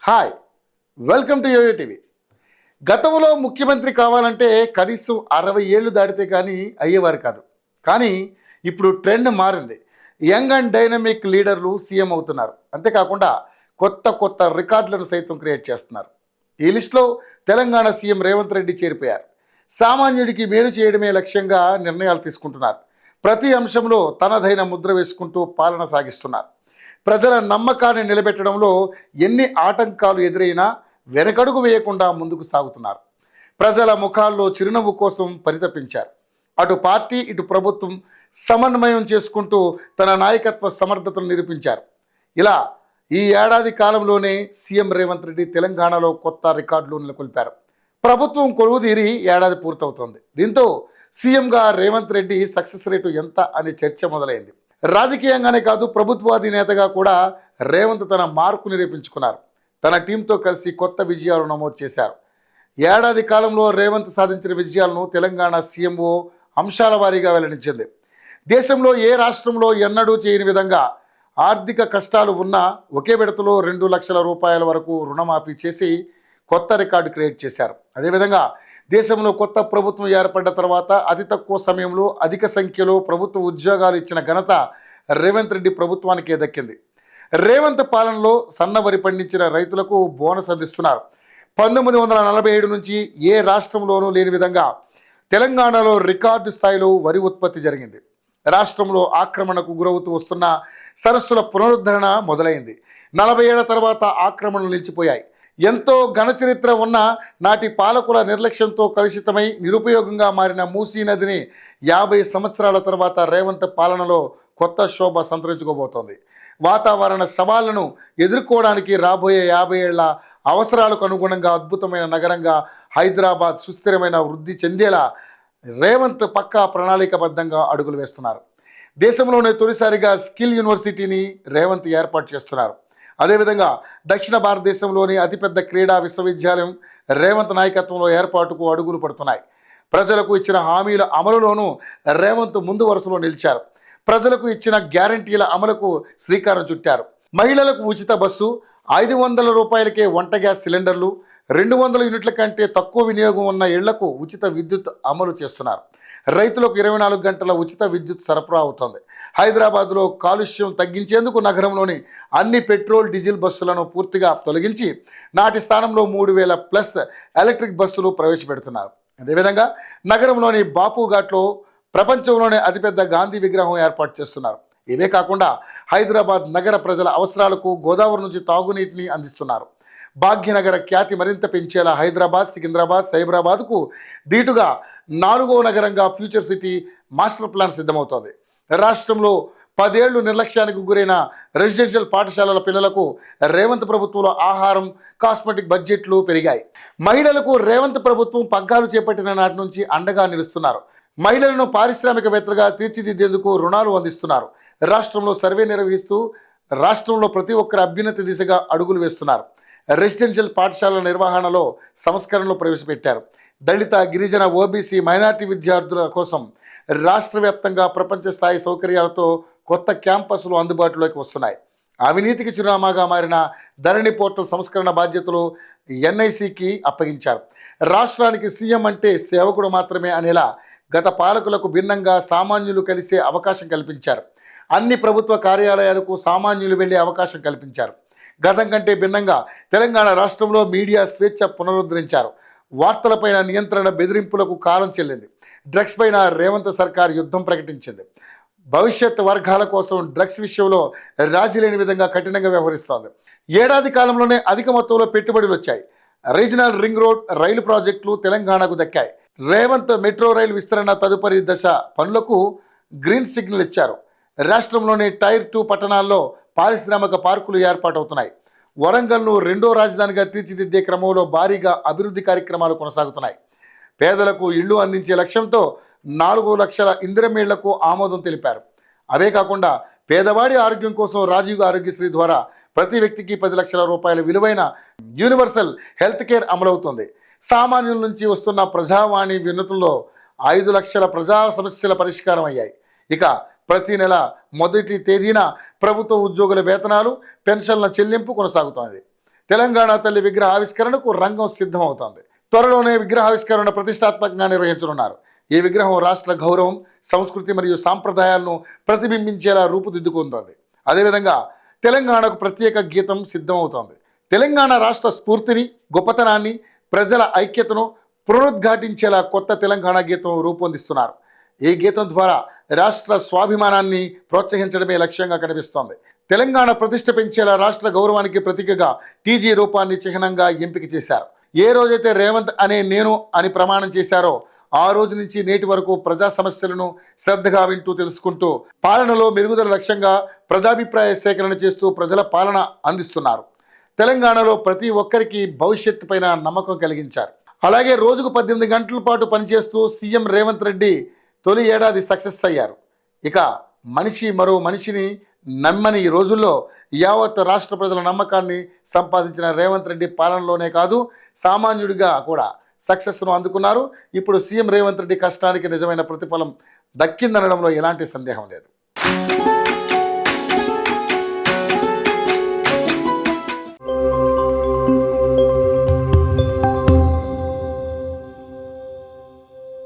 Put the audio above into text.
Hi, welcome to Yoyo TV. గతంలో ముఖ్యమంత్రి కావాలంటే కనీసం 60 ఏళ్ళు దాటితే కానీ అయ్యేవారు కాదు. కానీ ఇప్పుడు ట్రెండ్ మారింది. యంగ్ అండ్ డైనమిక్ లీడర్లు సీఎం అవుతున్నారు. అంతేకాకుండా కొత్త కొత్త రికార్డులను సైతం క్రియేట్ చేస్తున్నారు. ఈ లిస్టులో తెలంగాణ సీఎం రేవంత్ రెడ్డి చేరిపోయారు. సామాన్యుడికి మేలు చేయడమే లక్ష్యంగా నిర్ణయాలు తీసుకుంటున్నారు. ప్రతి అంశంలో తనదైన ముద్ర వేసుకుంటూ పాలన సాగిస్తున్నారు. ప్రజల నమ్మకాన్ని నిలబెట్టడంలో ఎన్ని ఆటంకాలు ఎదురైనా వెనకడుగు వేయకుండా ముందుకు సాగుతున్నారు. ప్రజల ముఖాల్లో చిరునవ్వు కోసం పరితపించారు. అటు పార్టీ ఇటు ప్రభుత్వం సమన్వయం చేసుకుంటూ తన నాయకత్వ సమర్థతను నిరూపించారు. ఇలా ఈ ఏడాది కాలంలోనే సీఎం రేవంత్ రెడ్డి తెలంగాణలో కొత్త రికార్డులు నెలకొల్పారు. ప్రభుత్వం కొలువుదీరి ఏడాది పూర్తవుతోంది. దీంతో సీఎంగా రేవంత్ రెడ్డి సక్సెస్ రేటు ఎంత అనే చర్చ మొదలైంది. రాజకీయంగానే కాదు, ప్రభుత్వాధినేతగా కూడా రేవంత్ తన మార్కు నిరూపించుకున్నారు. తన టీంతో కలిసి కొత్త విజయాలు నమోదు చేశారు. ఏడాది కాలంలో రేవంత్ సాధించిన విజయాలను తెలంగాణ సీఎంఓ అంశాల వారీగా వెల్లడించింది. దేశంలో ఏ రాష్ట్రంలో ఎన్నడూ చేయని విధంగా ఆర్థిక కష్టాలు ఉన్నా ఒకే విడతలో 2 లక్షల రూపాయల వరకు రుణమాఫీ చేసి కొత్త రికార్డు క్రియేట్ చేశారు. అదేవిధంగా దేశంలో కొత్త ప్రభుత్వం ఏర్పడ్డ తర్వాత అతి తక్కువ సమయంలో అధిక సంఖ్యలో ప్రభుత్వ ఉద్యోగాలు ఇచ్చిన ఘనత రేవంత్ రెడ్డి ప్రభుత్వానికే దక్కింది. రేవంత్ పాలనలో సన్న వరి పండించిన రైతులకు బోనస్ అందిస్తున్నారు. 1947 నుంచి ఏ రాష్ట్రంలోనూ లేని విధంగా తెలంగాణలో రికార్డు స్థాయిలో వరి ఉత్పత్తి జరిగింది. రాష్ట్రంలో ఆక్రమణకు గురవుతూ వస్తున్న సరస్సుల పునరుద్ధరణ మొదలైంది. 40 ఏళ్ల తర్వాత ఆక్రమణలు నిలిచిపోయాయి. ఎంతో ఘనచరిత్ర ఉన్న నాటి పాలకుల నిర్లక్ష్యంతో కలుషితమై నిరుపయోగంగా మారిన మూసీ నదిని 50 సంవత్సరాల తర్వాత రేవంత్ పాలనలో కొత్త శోభ సంతరించుకోబోతోంది. వాతావరణ సవాళ్లను ఎదుర్కోవడానికి రాబోయే 50 ఏళ్ల అవసరాలకు అనుగుణంగా అద్భుతమైన నగరంగా హైదరాబాద్ సుస్థిరమైన వృద్ధి చెందేలా రేవంత్ పక్కా ప్రణాళికబద్ధంగా అడుగులు వేస్తున్నారు. దేశంలోనే తొలిసారిగా స్కిల్ యూనివర్సిటీని రేవంత్ ఏర్పాటు చేస్తున్నారు. అదేవిధంగా దక్షిణ భారతదేశంలోని అతిపెద్ద క్రీడా విశ్వవిద్యాలయం రేవంత్ నాయకత్వంలో ఏర్పాటుకు అడుగులు పడుతున్నాయి. ప్రజలకు ఇచ్చిన హామీల అమలులోనూ రేవంత్ ముందు వరుసలో నిలిచారు. ప్రజలకు ఇచ్చిన గ్యారంటీల అమలుకు శ్రీకారం చుట్టారు. మహిళలకు ఉచిత బస్సు, 500 రూపాయలకే వంట గ్యాస్ సిలిండర్లు, 200 యూనిట్ల కంటే తక్కువ వినియోగం ఉన్న ఇళ్లకు ఉచిత విద్యుత్ అమలు చేస్తున్నారు. రైతులకు 24 గంటల ఉచిత విద్యుత్ సరఫరా అవుతోంది. హైదరాబాద్లో కాలుష్యం తగ్గించేందుకు నగరంలోని అన్ని పెట్రోల్ డీజిల్ బస్సులను పూర్తిగా తొలగించి నాటి స్థానంలో 3000+ ఎలక్ట్రిక్ బస్సులు ప్రవేశపెడుతున్నారు. అదేవిధంగా నగరంలోని బాపుఘాట్లో ప్రపంచంలోనే అతిపెద్ద గాంధీ విగ్రహం ఏర్పాటు చేస్తున్నారు. ఇవే కాకుండా హైదరాబాద్ నగర ప్రజల అవసరాలకు గోదావరి నుంచి తాగునీటిని అందిస్తున్నారు. భాగ్యనగర ఖ్యాతి మరింత పెంచేలా హైదరాబాద్, సికింద్రాబాద్, సైబరాబాద్కు దీటుగా 4వ నగరంగా ఫ్యూచర్ సిటీ మాస్టర్ ప్లాన్ సిద్ధమవుతోంది. రాష్ట్రంలో 10 ఏళ్లు నిర్లక్ష్యానికి గురైన రెసిడెన్షియల్ పాఠశాలల పిల్లలకు రేవంత్ ప్రభుత్వంలో ఆహారం, కాస్మెటిక్ బడ్జెట్లు పెరిగాయి. మహిళలకు రేవంత్ ప్రభుత్వం పగ్గాలు చేపట్టిన నాటి నుంచి అండగా నిలుస్తున్నారు. మహిళలను పారిశ్రామికవేత్తలుగా తీర్చిదిద్దేందుకు రుణాలు అందిస్తున్నారు. రాష్ట్రంలో సర్వే నిర్వహిస్తూ రాష్ట్రంలో ప్రతి ఒక్కరి అభ్యున్నతి దిశగా అడుగులు వేస్తున్నారు. రెసిడెన్షియల్ పాఠశాలల నిర్వహణలో సంస్కరణలు ప్రవేశపెట్టారు. దళిత, గిరిజన, ఓబీసీ, మైనార్టీ విద్యార్థుల కోసం రాష్ట్ర వ్యాప్తంగా ప్రపంచ స్థాయి సౌకర్యాలతో కొత్త క్యాంపస్లు అందుబాటులోకి వస్తున్నాయి. అవినీతికి చిరునామాగా మారిన ధరణి పోర్టల్ సంస్కరణ బాధ్యతలు ఎన్ఐసికి అప్పగించారు. రాష్ట్రానికి సీఎం అంటే సేవకుడు మాత్రమే అనేలా గత పాలకులకు భిన్నంగా సామాన్యులు కలిసే అవకాశం కల్పించారు. అన్ని ప్రభుత్వ కార్యాలయాలకు సామాన్యులు వెళ్లే అవకాశం కల్పించారు. గతం కంటే భిన్నంగా తెలంగాణ రాష్ట్రంలో మీడియా స్వేచ్ఛ పునరుద్ధరించారు. వార్తలపైన నియంత్రణ, బెదిరింపులకు కాలం చెల్లింది. డ్రగ్స్ పైన రేవంత్ సర్కార్ యుద్ధం ప్రకటించింది. భవిష్యత్ వర్గాల కోసం డ్రగ్స్ విషయంలో రాజీ లేని విధంగా కఠినంగా వ్యవహరిస్తోంది. ఏడాది కాలంలోనే అధిక మొత్తంలో పెట్టుబడులు వచ్చాయి. రీజనల్ రింగ్ రోడ్, రైలు ప్రాజెక్టులు తెలంగాణకు దక్కాయి. రేవంత్ మెట్రో రైలు విస్తరణ తదుపరి దశ పనులకు గ్రీన్ సిగ్నల్ ఇచ్చారు. రాష్ట్రంలోని టైర్ 2 పట్టణాల్లో పారిశ్రామిక పార్కులు ఏర్పాటవుతున్నాయి. వరంగల్ను 2వ రాజధానిగా తీర్చిదిద్దే క్రమంలో భారీగా అభివృద్ధి కార్యక్రమాలు కొనసాగుతున్నాయి. పేదలకు ఇళ్లు అందించే లక్ష్యంతో 4 లక్షల ఇందిరమేళ్లకు ఆమోదం తెలిపారు. అవే కాకుండా పేదవాడి ఆరోగ్యం కోసం రాజీవ్ ఆరోగ్యశ్రీ ద్వారా ప్రతి వ్యక్తికి 10 లక్షల రూపాయల విలువైన యూనివర్సల్ హెల్త్ కేర్ అమలవుతుంది. సామాన్యుల నుంచి వస్తున్న ప్రజావాణి వినతుల్లో 5 లక్షల ప్రజా సమస్యల పరిష్కారం అయ్యాయి. ఇక ప్రతి నెల మొదటి తేదీన ప్రభుత్వ ఉద్యోగుల వేతనాలు, పెన్షన్ల చెల్లింపు కొనసాగుతోంది. తెలంగాణ తల్లి విగ్రహ ఆవిష్కరణకు రంగం సిద్ధమవుతోంది. త్వరలోనే విగ్రహావిష్కరణ ప్రతిష్టాత్మకంగా నిర్వహించనున్నారు. ఈ విగ్రహం రాష్ట్ర గౌరవం, సంస్కృతి మరియు సాంప్రదాయాలను ప్రతిబింబించేలా రూపుదిద్దుకుంటోంది. అదేవిధంగా తెలంగాణకు ప్రత్యేక గీతం సిద్ధమవుతోంది. తెలంగాణ రాష్ట్ర స్ఫూర్తిని, గొప్పతనాన్ని, ప్రజల ఐక్యతను పునరుద్ఘాటించేలా కొత్త తెలంగాణ గీతం రూపొందిస్తున్నారు. ఈ గీతం ద్వారా రాష్ట్ర స్వాభిమానాన్ని ప్రోత్సహించడమే లక్ష్యంగా కనిపిస్తోంది. తెలంగాణ ప్రతిష్ట పెంచేలా రాష్ట్ర గౌరవానికి ప్రతీకగా టీజీ రూపాన్ని చిహ్నంగా ఎంపిక చేశారు. ఏ రోజైతే రేవంత్ అనే నేను అని ప్రమాణం చేశారో ఆ రోజు నుంచి నేటి వరకు ప్రజా సమస్యలను శ్రద్ధగా వింటూ తెలుసుకుంటూ పాలనలో మెరుగుదల లక్ష్యంగా ప్రజాభిప్రాయ సేకరణ చేస్తూ ప్రజల పాలన అందిస్తున్నారు. తెలంగాణలో ప్రతి ఒక్కరికి భవిష్యత్తు పైన నమ్మకం కలిగించారు. అలాగే రోజుకు 18 గంటల పాటు పనిచేస్తూ సీఎం రేవంత్ రెడ్డి తొలి ఏడాది సక్సెస్ అయ్యారు. ఇక మరో మనిషిని నమ్మని ఈ రోజుల్లో యావత్ రాష్ట్ర ప్రజల నమ్మకాన్ని సంపాదించిన రేవంత్ రెడ్డి పాలనలోనే కాదు, సామాన్యుడిగా కూడా సక్సెస్ను అందుకున్నారు. ఇప్పుడు సీఎం రేవంత్ రెడ్డి కష్టానికి నిజమైన ప్రతిఫలం దక్కిందనడంలో ఎలాంటి సందేహం లేదు.